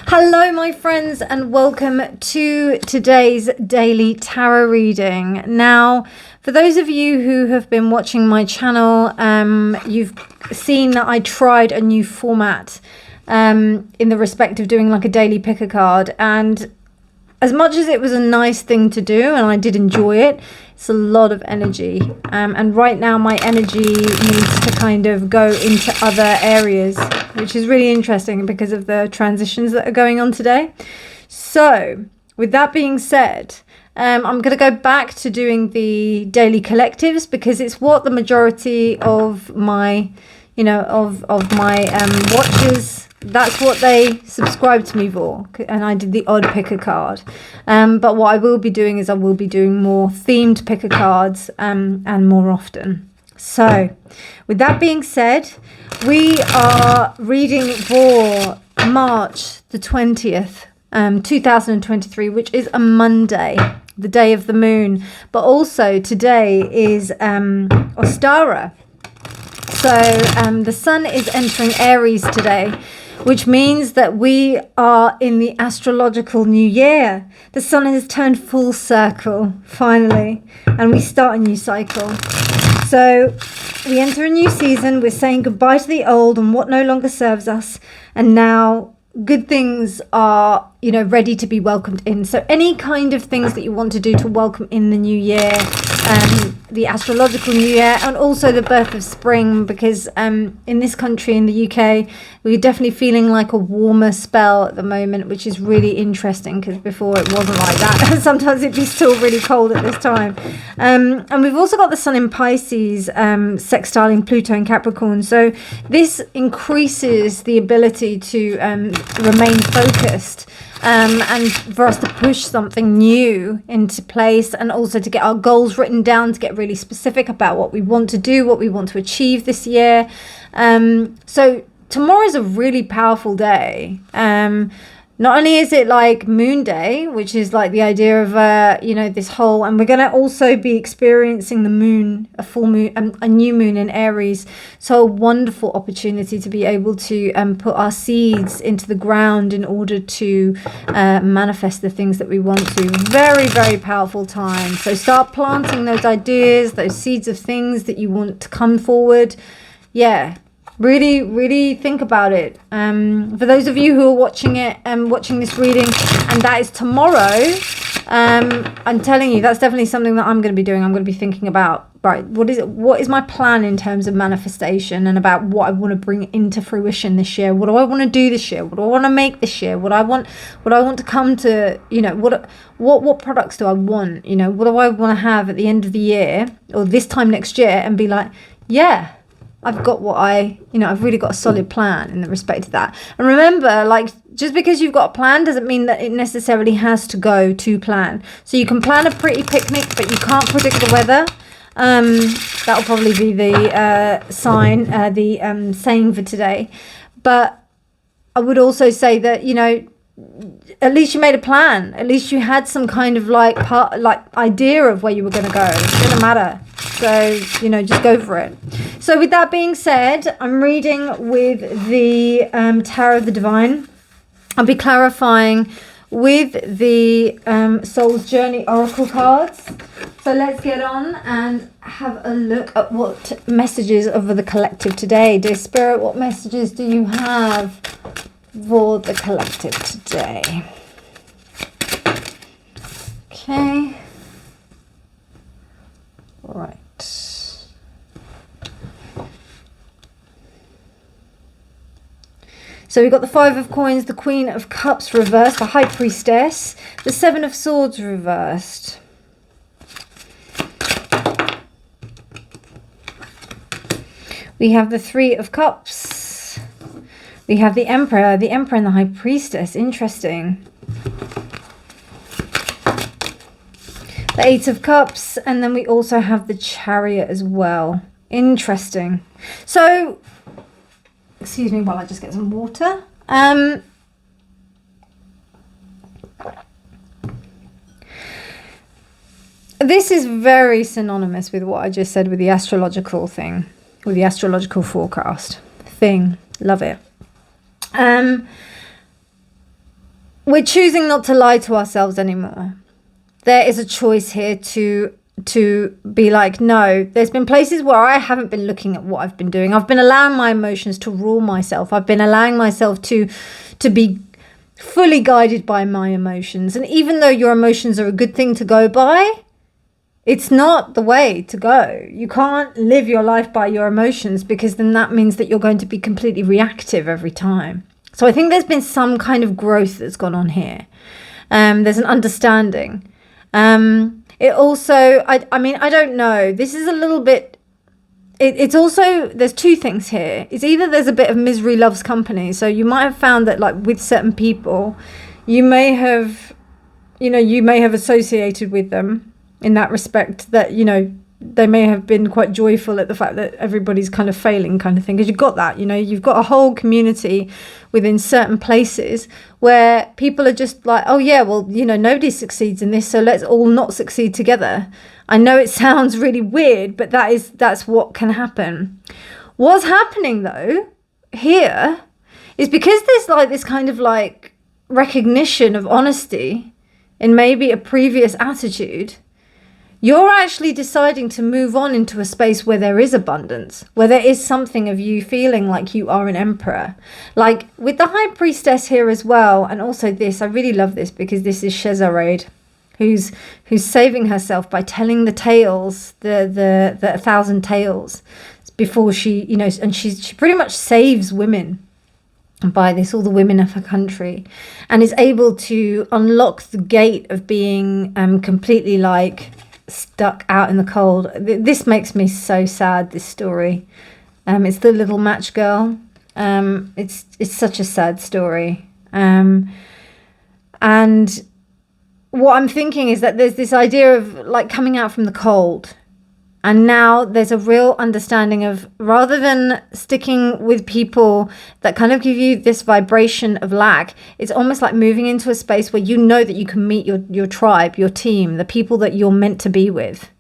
Hello my friends and welcome to today's daily tarot reading. Now, for those of you who have been watching my channel, you've seen that I tried a new format in the respect of doing like a daily pick a card, and as much as it was a nice thing to do and I did enjoy it, it's a lot of energy, and right now my energy needs to kind of go into other areas, which is really interesting because of the transitions that are going on today. So with that being said, I'm going to go back to doing the daily collectives because it's what the majority of my of my watchers, that's what they subscribe to me for, and I did the odd picker card. But what I will be doing is I will be doing more themed picker cards and more often. So with that being said, we are reading for March the 20th, 2023, which is a Monday, the day of the moon. But also today is Ostara. So the sun is entering Aries today, which means that we are in the astrological new year. The sun has turned full circle, finally, and we start a new cycle. So we enter a new season. We're saying goodbye to the old and what no longer serves us. And now good things are, ready to be welcomed in. So any kind of things that you want to do to welcome in the new year, the astrological new year, and also the birth of spring, because in this country, in the UK, we're definitely feeling like a warmer spell at the moment, which is really interesting because before it wasn't like that. Sometimes it'd be still really cold at this time. And we've also got the sun in Pisces, sextiling Pluto in Capricorn. So this increases the ability to remain focused. And for us to push something new into place, and also to get our goals written down, to get really specific about what we want to do, what we want to achieve this year. So tomorrow is a really powerful day. Not only is it like Moon Day, which is like the idea of, this whole, and we're going to also be experiencing the moon, a full moon, a new moon in Aries. So a wonderful opportunity to be able to put our seeds into the ground in order to manifest the things that we want to. Very, very powerful time. So start planting those ideas, those seeds of things that you want to come forward. Yeah. Really, really think about it. For those of you who are watching it and watching this reading, and that is tomorrow, I'm telling you, that's definitely something that I'm going to be doing. I'm going to be thinking about, right, what is my plan in terms of manifestation and about what I want to bring into fruition this year? What do I want to do this year? What do I want to make this year? What I want to come to, what products do I want? What do I want to have at the end of the year or this time next year and be like, yeah, I've got what I've really got a solid plan in the respect of that. And remember, like, just because you've got a plan doesn't mean that it necessarily has to go to plan. So you can plan a pretty picnic, but you can't predict the weather. That'll probably be the saying for today. But I would also say that, at least you made a plan. At least you had some kind of idea of where you were going to go. It doesn't matter. So, just go for it. So with that being said, I'm reading with the Tarot of the Divine. I'll be clarifying with the Soul's Journey Oracle cards. So let's get on and have a look at what messages of the collective today. Dear Spirit, what messages do you have for the collective today? Okay. All right. So we've got the Five of Coins, the Queen of Cups reversed, the High Priestess, the Seven of Swords reversed. We have the Three of Cups. We have the Emperor and the High Priestess. Interesting. The Eight of Cups, and then we also have the Chariot as well. Interesting. So, excuse me while I just get some water. This is very synonymous with what I just said with the astrological thing, with the astrological forecast thing. Love it. we're choosing not to lie to ourselves anymore. There is a choice here to be like, no, there's been places where I haven't been looking at what I've been doing. I've been allowing my emotions to rule myself. I've been allowing myself to be fully guided by my emotions. And even though your emotions are a good thing to go by, it's not the way to go. You can't live your life by your emotions, because then that means that you're going to be completely reactive every time. So I think there's been some kind of growth that's gone on here. There's an understanding. It also, I mean, I don't know. This is a little bit, it's also, there's two things here. It's either there's a bit of misery loves company. So you might have found that, like, with certain people, you may have associated with them in that respect, that, you know, they may have been quite joyful at the fact that everybody's kind of failing, kind of thing. Because you've got that, you know, you've got a whole community within certain places where people are just like, oh yeah, well, you know, nobody succeeds in this, so let's all not succeed together. I know it sounds really weird, but that's what can happen. What's happening though here is, because there's like this kind of like recognition of honesty in maybe a previous attitude, you're actually deciding to move on into a space where there is abundance, where there is something of you feeling like you are an emperor. Like with the High Priestess here as well, and also this, I really love this, because this is Shezarade, who's saving herself by telling the tales, the 1,000 tales before she, you know, and she pretty much saves women by this, all the women of her country, and is able to unlock the gate of being completely like stuck out in the cold. This makes me so sad, this story. It's the little match girl. It's such a sad story. And what I'm thinking is that there's this idea of like coming out from the cold. And now there's a real understanding of, rather than sticking with people that kind of give you this vibration of lack, it's almost like moving into a space where you know that you can meet your tribe, your team, the people that you're meant to be with.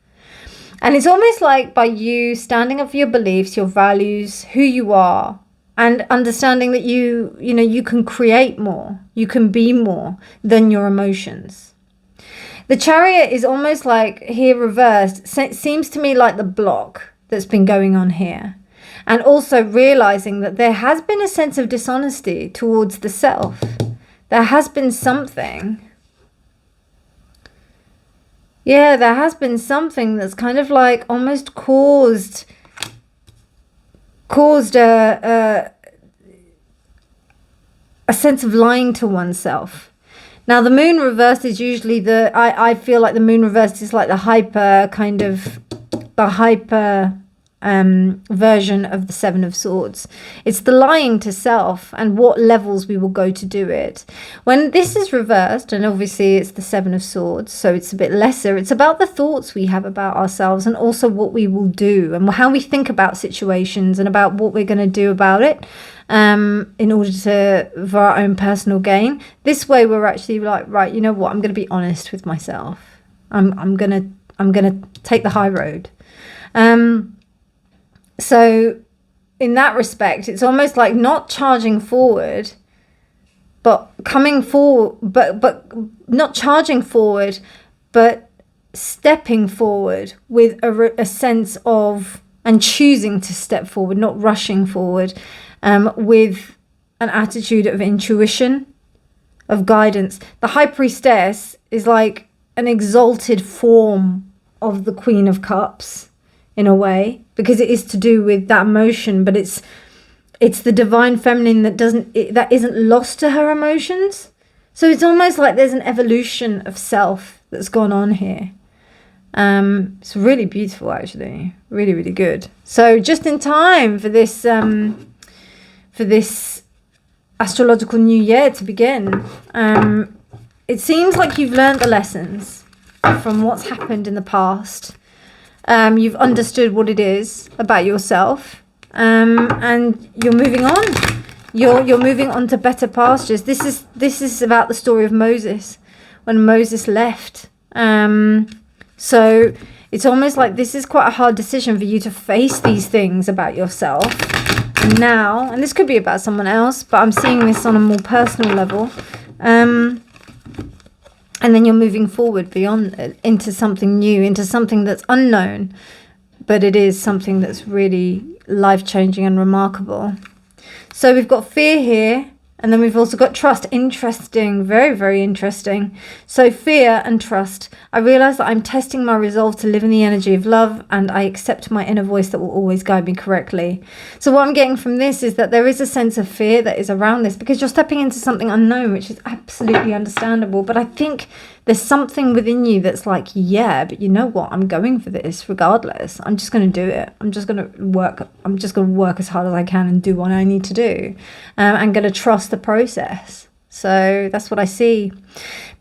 And it's almost like by you standing up for your beliefs, your values, who you are, and understanding that you can create more, you can be more than your emotions. The Chariot is almost like here reversed. Seems to me like the block that's been going on here. And also realizing that there has been a sense of dishonesty towards the self. There has been something. Yeah, there has been something that's kind of like almost caused a sense of lying to oneself. Now, the moon reversed is usually I feel like the moon reversed is like the hyper version of the Seven of Swords. It's the lying to self and what levels we will go to do it. When this is reversed, and obviously it's the Seven of Swords, so it's a bit lesser, it's about the thoughts we have about ourselves and also what we will do and how we think about situations and about what we're going to do about it. In order for our own personal gain. This way we're actually like, right, you know what, I'm going to be honest with myself. I'm going to take the high road. So in that respect, it's almost like not charging forward, but coming forward, but not charging forward, but stepping forward with a sense of, and choosing to step forward, not rushing forward. With an attitude of intuition, of guidance. The High Priestess is like an exalted form of the Queen of Cups, in a way, because it is to do with that emotion, but it's the divine feminine that isn't lost to her emotions. So it's almost like there's an evolution of self that's gone on here. It's really beautiful, actually, really, really good. So just in time for this astrological new year to begin. It seems like you've learned the lessons from what's happened in the past. You've understood what it is about yourself, and you're moving on. You're moving on to better pastures. This is about the story of Moses, when Moses left. So it's almost like this is quite a hard decision for you to face these things about yourself. Now, and this could be about someone else, but I'm seeing this on a more personal level. And then you're moving forward beyond, into something new, into something that's unknown, but it is something that's really life-changing and remarkable. So we've got fear here, and then we've also got trust. Interesting, very, very interesting. So fear and trust. I realize that I'm testing my resolve to live in the energy of love, and I accept my inner voice that will always guide me correctly. So what I'm getting from this is that there is a sense of fear that is around this, because you're stepping into something unknown, which is absolutely understandable. But I think there's something within you that's like, yeah, but you know what? I'm going for this regardless. I'm just going to do it. I'm just going to work. I'm just going to work as hard as I can and do what I need to do. I'm going to trust the process. So that's what I see.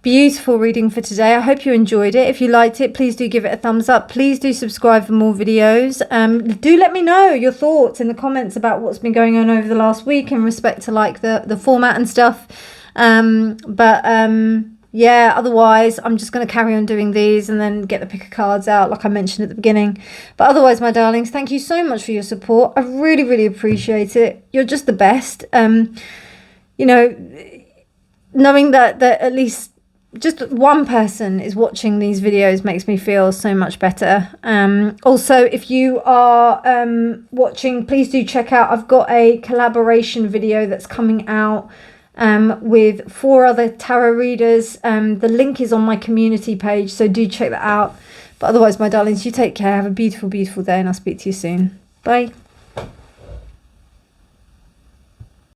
Beautiful reading for today. I hope you enjoyed it. If you liked it, please do give it a thumbs up. Please do subscribe for more videos. Do let me know your thoughts in the comments about what's been going on over the last week in respect to like the format and stuff. Yeah, otherwise I'm just going to carry on doing these and then get the pick of cards out like I mentioned at the beginning. But otherwise, my darlings, thank you so much for your support. I really, really appreciate it. You're just the best. You know, knowing that at least just one person is watching these videos makes me feel so much better. Also, if you are watching, please do check out, I've got a collaboration video that's coming out with 4 other tarot readers. The link is on my community page, so do check that out. But otherwise, my darlings, you take care. Have a beautiful, beautiful day, and I'll speak to you soon. Bye.